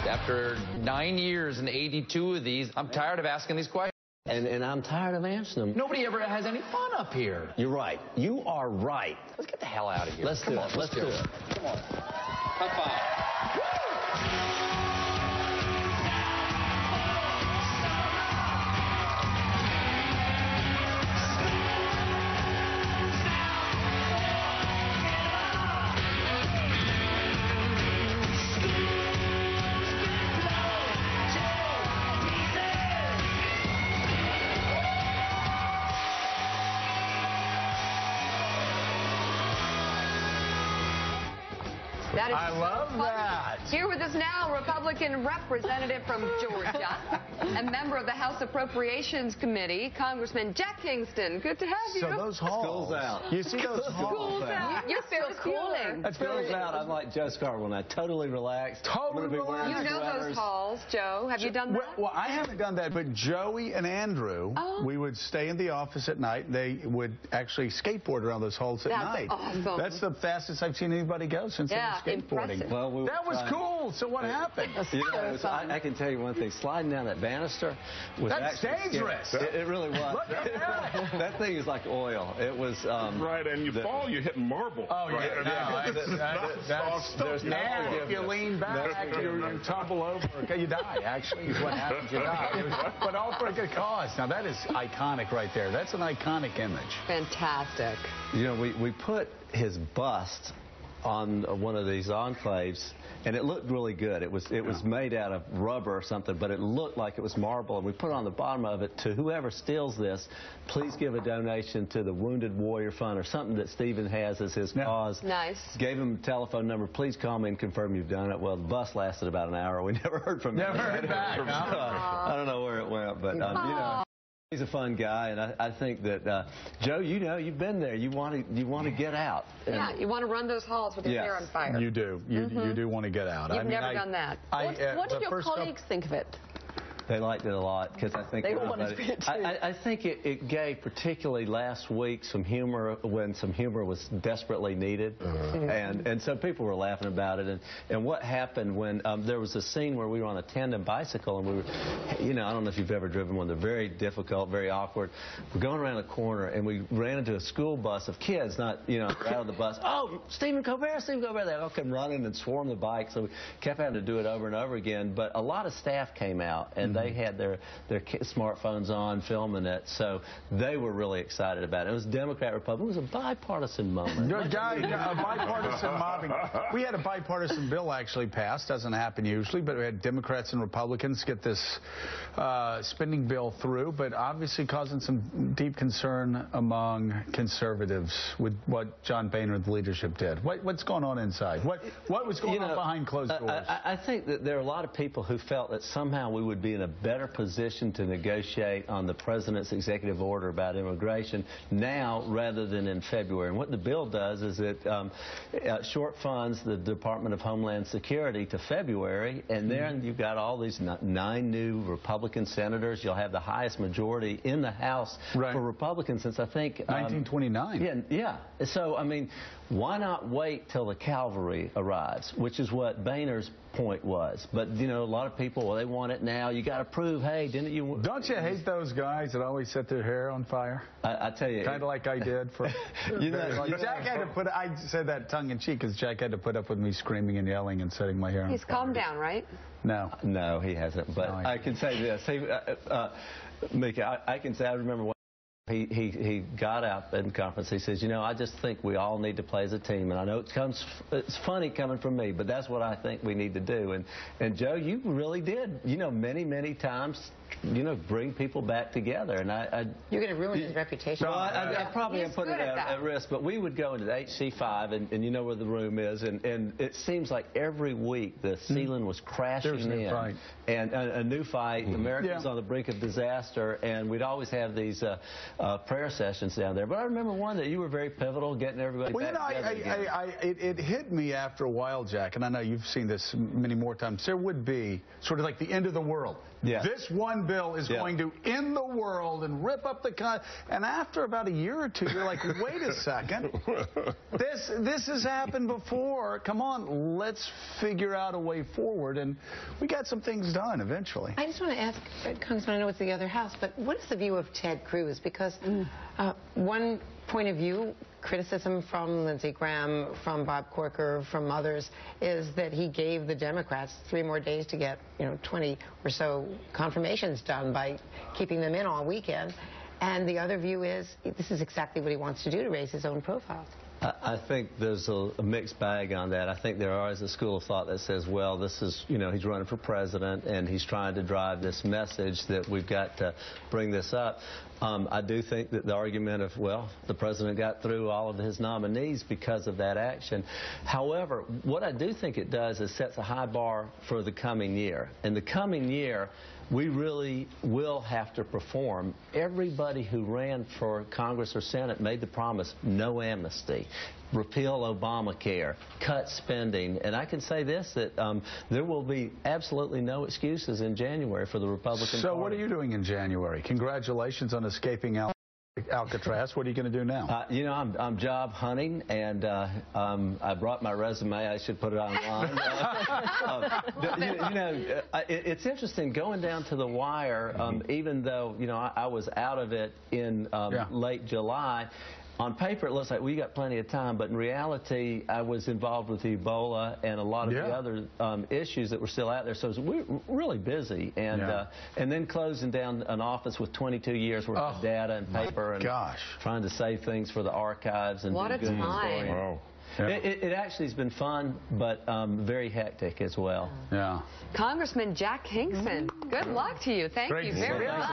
After 9 years and 82 of these, I'm tired of asking these questions. And I'm tired of answering them. Nobody ever has any fun up here. You're right. You are right. Let's get the hell out of here. Let's do it. Let's do it. Come on. High five. I love that. Here with us now, Republican representative from Georgia, a member of the House Appropriations Committee, Congressman Jack Kingston. Good to have you. So those halls. School's out. You see those halls. School's out. You're so cooling. That's School's out. I'm like Joe Scarborough now. Totally relaxed. Totally relaxed. You know those halls, Joe. Have you done that? Well, I haven't done that, but Joey and Andrew, we would stay in the office at night. They would actually skateboard around those halls at night. Awesome. That's the fastest I've seen anybody go since they were skateboarding. Impressive. Well, that was cool. So what happened? I can tell you one thing. Sliding down that banister was dangerous. It really was. Look at that. That thing is like oil. It was. Right, and you fall, you hit marble. Oh, right? yeah. There's no if you lean back, you tumble over. You die, actually, is what happens. You die. But all for a good cause. Now, that is iconic right there. That's an iconic image. Fantastic. You know, we put his bust on one of these enclaves, and it looked really good. It was made out of rubber or something, but it looked like it was marble, and we put on the bottom of it, to whoever steals this, please give a donation to the Wounded Warrior Fund, or something that Stephen has as his cause. Nice. Gave him a telephone number. Please call me and confirm you've done it. Well, the bus lasted about an hour. We never heard from him. Never heard back. I don't know where it went, but you know. He's a fun guy, and I think that Joe, you know, you've been there. You want to get out. Yeah, you want to run those halls with your hair on fire. You do. You do want to get out. You've never done that. What did your colleagues think of it? They liked it a lot because I think they wanted to be it too. I think it gave, particularly last week, some humor when some humor was desperately needed, and so people were laughing about it. And what happened when there was a scene where we were on a tandem bicycle, and we were, you know, I don't know if you've ever driven one. They're very difficult, very awkward. We're going around a corner, and we ran into a school bus of kids, not, you know, out of the bus. Oh, Stephen Colbert. They all come running and swarm the bike, so we kept having to do it over and over again. But a lot of staff came out, and they had their smartphones on, filming it, so they were really excited about it. It was Democrat, Republican. It was a bipartisan moment. A bipartisan mobbing. We had a bipartisan bill actually passed. Doesn't happen usually, but we had Democrats and Republicans get this spending bill through, but obviously causing some deep concern among conservatives with what John Boehner, the leadership, did. What's going on inside? What was going on behind closed doors? I think that there are a lot of people who felt that somehow we would be in a better position to negotiate on the president's executive order about immigration now rather than in February. And what the bill does is it short funds the Department of Homeland Security to February, and then you've got all these 9 new Republican senators. You'll have the highest majority in the House for Republicans since, I think, 1929. Yeah. So, I mean, why not wait till the cavalry arrives, which is what Boehner's point was. But, you know, a lot of people, well, they want it now. You got to prove, hey, didn't you? Don't you hate those guys that always set their hair on fire? I tell you. Kind of like I did for... Jack had to put... I said that tongue-in-cheek because Jack had to put up with me screaming and yelling and setting my hair on fire. He's calmed down, right? No. No, he hasn't. But no, I can say this. Mickey, I can say I remember when he got out in conference. He says, you know, I just think we all need to play as a team. And I know it's funny coming from me, but that's what I think we need to do. And Joe, you really did, you know, many times, you know, bring people back together. And you're going to ruin his reputation. Well, I probably am putting it at risk, but we would go into the HC5, and you know where the room is, and it seems like every week the ceiling was crashing in. And a new fight. America's on the brink of disaster, and we'd always have these prayer sessions down there. But I remember one that you were very pivotal, getting everybody back together. It hit me after a while, Jack, and I know you've seen this many more times. There would be sort of like the end of the world. Yeah. This one one bill is going to end the world and rip up the and after about a year or two, you're like, wait a second. This has happened before. Come on, let's figure out a way forward. And we got some things done eventually. I just want to ask, Congressman, I know it's the other house, but what is the view of Ted Cruz? Because one point of view, criticism from Lindsey Graham, from Bob Corker, from others, is that he gave the Democrats 3 more days to get, 20 or so confirmations done by keeping them in all weekend. And the other view is this is exactly what he wants to do to raise his own profile. I think there's a mixed bag on that. I think there is a school of thought that says, well, this is, he's running for president and he's trying to drive this message that we've got to bring this up. I do think that the argument of, well, the president got through all of his nominees because of that action. However, what I do think it does is sets a high bar for the coming year. In the coming year, we really will have to perform. Everybody who ran for Congress or Senate made the promise, no amnesty, repeal Obamacare, cut spending. And I can say this, that there will be absolutely no excuses in January for the Republican Party. So what are you doing in January? Congratulations on escaping Alcatraz. What are you going to do now? I'm job hunting, and I brought my resume. I should put it online. It's interesting going down to the wire. Even though I was out of it in late July. On paper, it looks like we got plenty of time, but in reality, I was involved with Ebola and a lot of the other issues that were still out there. So we were really busy, and then closing down an office with 22 years worth of data and paper, and trying to save things for the archives and what a time! Wow. Yeah. It actually has been fun, but very hectic as well. Yeah. Congressman Jack Kingston, good luck to you. Thank you very much.